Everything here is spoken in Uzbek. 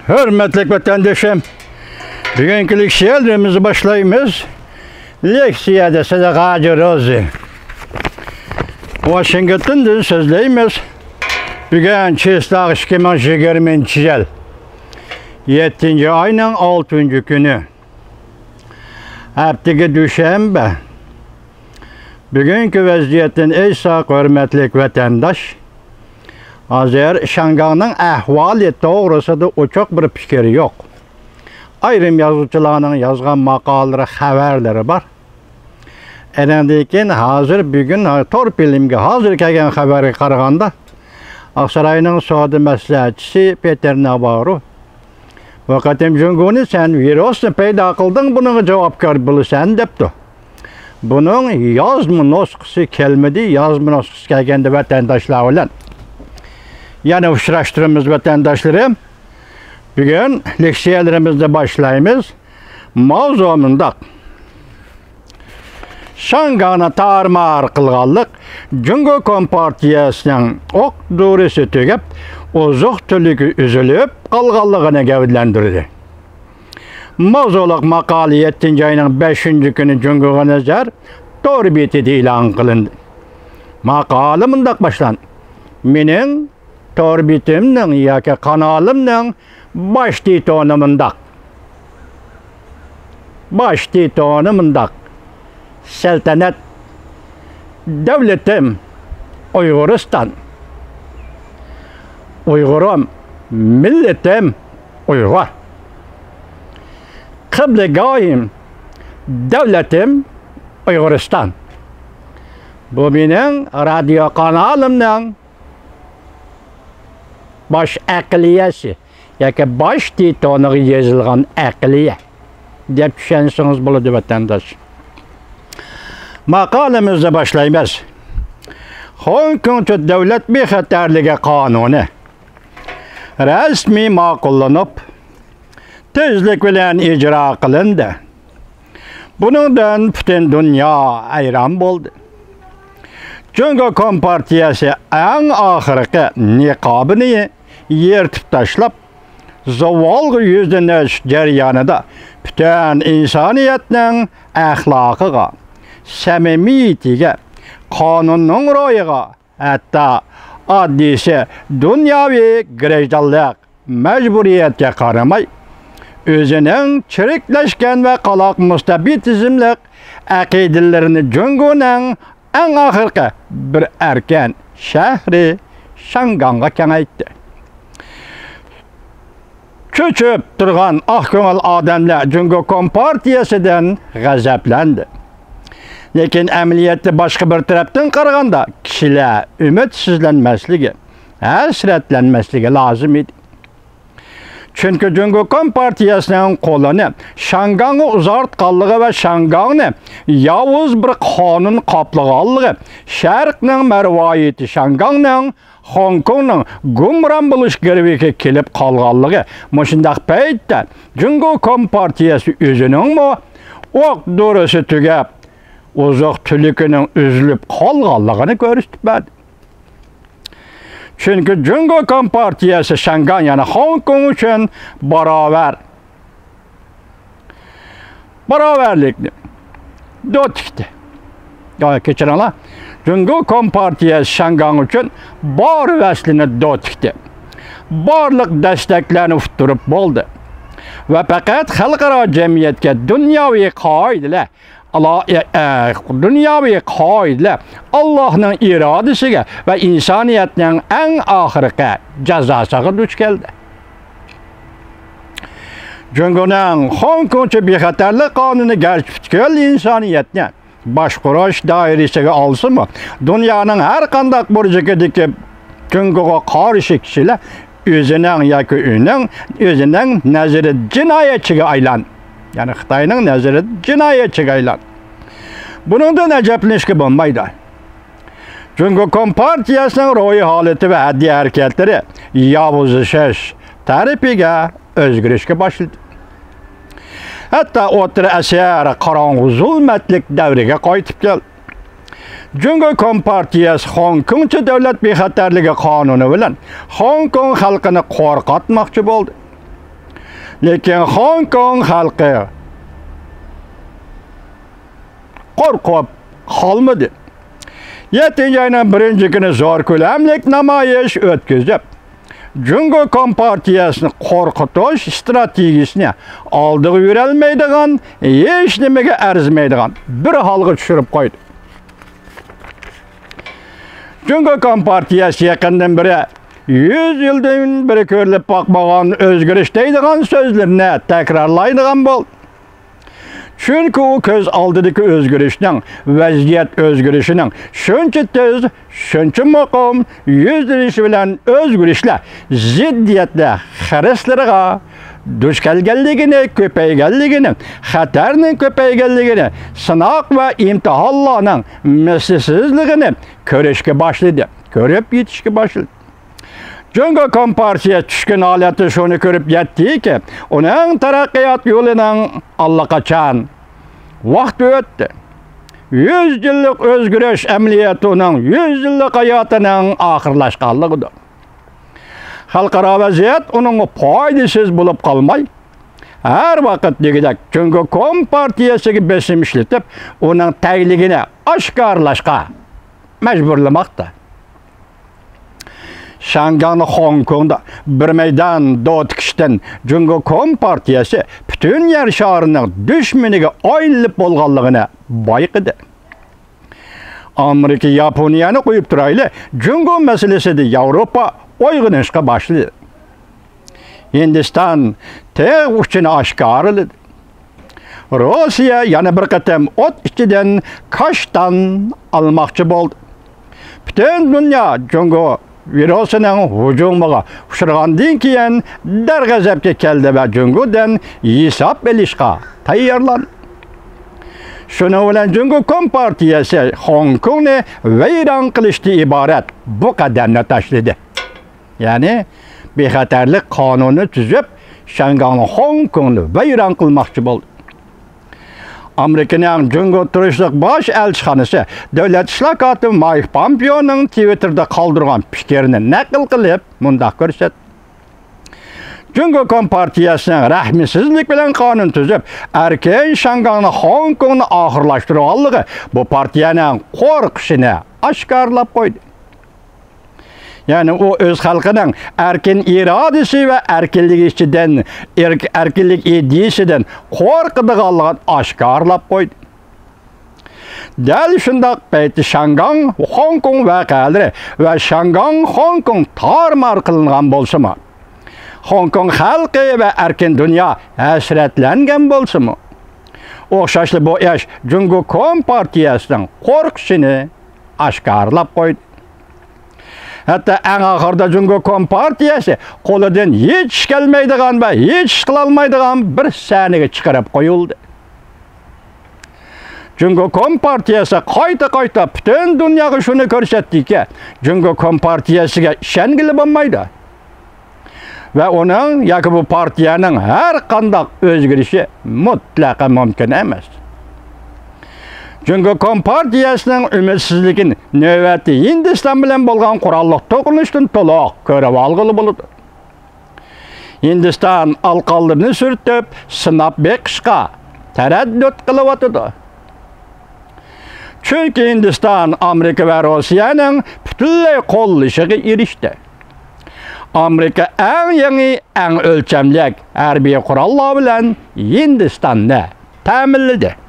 Hürmetli vatandaşım, bugünkü leksiyalarımızı başlayımız. Leksiyada Sadaka Rozi. Washington'dan sözleyimiz. Bugün Çislağ 2020 yıl 7. ayının 6. günü. Haftaki Düşembe. Bugünkü vəziyyətin esa hürmetli vatandaş. Hazır Şangay'ın ahvali doğrusu da o çok bir fikri yok. Ayrım yazıcılarının yazgan makaları, haberleri var. Enendekin hazır bugün torpilimge hazır kelgen haberi qaraganda Aksaray'ın Suudi məsləhətçisi Peter Navarro vakatim Cunguni sen virusunu peyda kıldın bunun cevapkar bilirsen depti. Bunun yazmı noskısı kelmedi, yazmı noskısı kelgende vatandaşlar olan. Yani uçraştırımız vatandaşlarım. Bugün leksiyalarımızda başlayımız. Mavzumunda Şangay'na tarmar kılgallık Cungo Kompartiyasının ok doğrusu tügep uzuk tülükü üzülüp kalgallığına gevdlendirdi. Mavzuluk makali 7. ayının 5. günü Cungo'ya nazar doğru biti ilan kılındı. Makali mındak başlan. Minin torbitimden yaki kanalımdan baş titonumundak. Baş titonumundak. Seltenet devletim Uyguristan. Uygurum milletim Uygur. Kıblegahim devletim Uyguristan. Bu benim radyo kanalımdan baş əqliyəsi, yəki baş titonu yazılğan əqliyə deyib düşənsiniz buludu vətəndaş. Maqaləmizdə başlayımız. Hong Kong Devlet Bexəterliği Kanunu rəsmi maqullanıb, tezlik bilən icra qılındı. Bunundan bütün dünya ayran oldu. Cungo Kompartiyası en ahırkı niqabını yertip taşlap, zavallı yüzünüz ceryanıda bütün insaniyetin ahlakıga, samimiyetiga, kanunun royuga, hatta addisi dünyavi grejdanlık mecburiyetke qaramay, özünün çirikleşken ve kalak müstabitizmlik akidelerini Cungo'nun en ahırkı bir erken şehri Şangay'a kengaytdi. Çöçüp durgan ahköngül adamlar Cungo Kompartiyasıdan gazaplandı. Lekin emniyeti başka bir taraftan qaraganda kişiler ümitsizlenmesligi, hasretlenmesligi lazım idi. Çünkü Cungo Kompartiyasının kolunu Şangay'ı uzartqanlığı ve Şangay'ı yavuz bir kanun qaplığanlığı, Şərqnin mərvayeti Şangay'ın Hong Kong'un gumran buluş gerveki kelip qalğanlığı, muşundaq peytdə Cungo Kompartiyası özünün mu ok doğrusu tügep uzaq tülükünün üzülüp qalğanlığını görüstübedi. Çünkü Cungo Kompartiyası Şangay yani Hong Kong için beraberlikli dotikti. Ya keçirenler Cungo Kompartiyası Şangay için bar vəslini dotikti. Barlık desteklerini uftırıp boldu. Ve fakat xalqara cemiyetke dünyavi kaideler dünyavi kaideler Allah'ın iradesiga ve insaniyetinin en ahirki cezasına duç geldi. Cungo'nun Hong Kong'u bexatarlık kanunu gerçekçi insaniyetine başquraş dairesiga alsın mı? Dünyanın her kandak burcukideki Cungo'ga karşı kişiler özünün yaki özünün nazarı cinayetçiga aylan. Yani Xitayning nazarı cinayetçiga aylan. Bunundan acapleşki bulmaydı. Cungo Kompartiyasının ro'yi holati ve haddi hareketleri yavuzlashish tarifiga o'zgarishga başladı. Hatta o'rta asr qorong'u zulmatlik davriga qaytib keldi. Cungo Kompartiyasi Hong Kong davlat bexatarligi qonuni bilan Hong Kong xalqini qo'rqitmoqchi bo'ldi. Lekin Hong Kong xalqi qo'rqib qolmadi. 7 ayning 1-kuni zo'r ko'lamlik namoyish o'tkazib, Jungo Kompartiyasini qo'rqitish strategiyasini oldiga yurolmaydigan, hech nimaga arzimaydigan bir holga tushirib qo'ydi. Jungo Kompartiyasi yaqindan beri 100 yildan beri ko'rilib boqmagan o'zgarish deydigan so'zlarni takrorlaydigan bo'ldi. Çünkü o ko'z oldidagi o'zgarishning, vaziyat o'zgarishining shuncha tez, shuncha muqim yuzlanishi bilan o'zgarishlar ziddiyatlar xaraslariga duch kelganligini, ko'payganligini, xatarning ko'payganligini, sinoq va imtihonlarning mislisizligini ko'rishga boshladi, ko'rib yetishga boshladi. Jungo Kompartiya tushgan holati shuni ko'rib yetdiki, uning taraqqiyot yo'lining allaqachon vaqt o'tdi. 100 yillik o'zgarish amaliyoti uning 100 yillik hayotining oxirlashganligidir. Xalqaro vaziyat uning foydasiz bo'lib qolmay, har vaqtdagidek Jungo Kompartiyasiga besim ishlatib, uning tayligini oshkorlashga majburlamoqda. Shanghai, Hong Kongda bir meydan dotqishdan Jungo Kompartiyasi bütün yer şarining düşmaniga aylanib bo'lganligini bayqidi. Amerika, Yaponiyani qo'yib turayli, Jungo masalasida Yevropa uyg'onishga boshladi. Hindiston teg uchini oshkorladi. Rossiya yana bir qatam ot ichidan kashtan olmoqchi bo'ldi. Bütün dunyo Jungo virusining hujumiga uchragandan keyin darg'azabga keldi va Jungodan hisob berishga tayyorlandi. Shuning bilan Jungo Kompartiyasi Hong Kongni vayron qilishdan iborat bu qadamni tashladi. Ya'ni bexatarlik qonuni tuzib, Shanghai, Hong Kongni vayron qilmoqchi bo'ldi. Amerikaning Jungo turishlik bosh elchixonasi davlat ishlar kotibi Mike Pompeoning Twitterda qoldirgan fikrini naql qilib, mundaq ko'rsatdi. Jungo Kompartiyasining rahmsizlik bilan qonun tuzib, erkin Shanghai, Hong Kongni oxirlashtirganligi bu partiyaning qo'rqishini oshkorlab qo'ydi. Yani o öz xalqining erkin irodasi va erkinligi ichidan, erkinlik ideyasidan qo'rqadiganligini oshkorlab qo'ydi. Dal shundoq payti Shanghai, Hong Kong voqealari va Shanghai, Hong Kong tarmar qilingan bo'lsa-mu, Hong Kong xalqi va erkin dunyo hasratlangan bo'lsa-mu, o'xshashli bu ish Jungo Kompartiyasining qo'rqishini oshkorlab qo'ydi. Hatta en ahırda Jungo Kompartiyasi qo'lidan hech kelmaydigan va hech qilolmaydigan bir sahnaga chiqarib qo'yildi. Jungo Kompartiyasi qayta bütün dunyoga shuni ko'rsatdiki, Jungo Kompartiyasiga ishongili bo'lmaydi. Va uning yoki bu partiyaning har qanday o'zgarishi mutlaqo mumkin emas. Jungo Kompartiyasining umidsizligini navbati Hindiston bilan bo'lgan qurolli to'qinishdan to'liq ko'rib olg'ili bo'ladi. Hindiston alqonlarni surtib, sinab beqishga taraddud qilyotdi. Chunki Hindiston Amerika va Rossiyaning butunlay qo'llashiga erishdi. Amerika eng yangi, eng o'lchamli harbiy qurollar bilan Hindistonni ta'minladi.